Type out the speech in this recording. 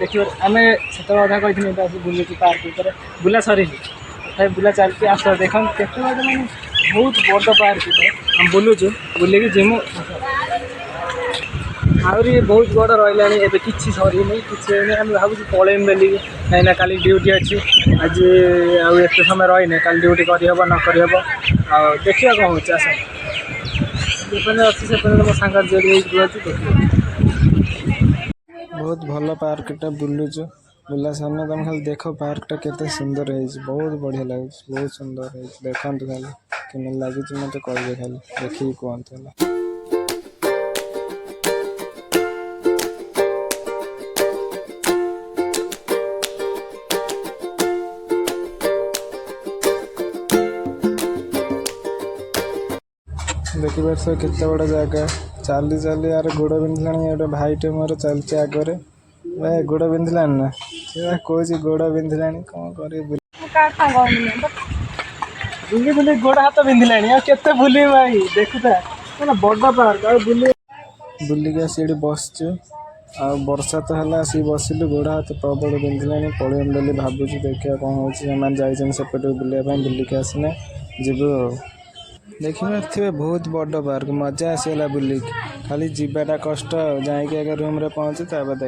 देखिए आम से अधा कही बुलूँ पार्क ऊपर बुला सरी तथा बुला चलती आस देख के मैंने बहुत बड़ पार्क हम बुलूचु बुलिकी जिमु आहरी बहुत बड़ रही है कि सरी कि आम भाव पलैम बोली कहीं काली ड्यूटी अच्छी आज आत समय रही का ड्यूटी करहब न करहब आ देखिए कौन हो आस अच्छी से मो सांग बहुत भल पार्कटा बुलुचु बुला सामने तुम खाली देख पार्कटा केते सुंदर है बहुत बढ़िया लगे बहुत सुंदर है देखो खाली कि लगी मत कहे खाली देखिए कहते देखी पार्स केते बड़ा जगह चली चली यार गोड़ बिंधला गोटे भाईटे मोर चलचे आगे भाई गोड़ बिंधला ना से कौच गोड़ बिंधला कौन कर बुली बुली गोड़ हाथ बिंधला केते बुली भाई देखुता बड़ पार्क बुलिक आसी बसचु आ वर्षा तो है आसी बसिलु गोड़ हाथ प्रबल बिंधला पलैम बोली भावुँ देखिए कौन हो सेपटे बुलाया बुलिक आसने जीवु देखिए बहुत बड़ पार्क मजा आसगला बुलिक खाली जीवाटा कष्ट जाकि रूम रे पहुँची देख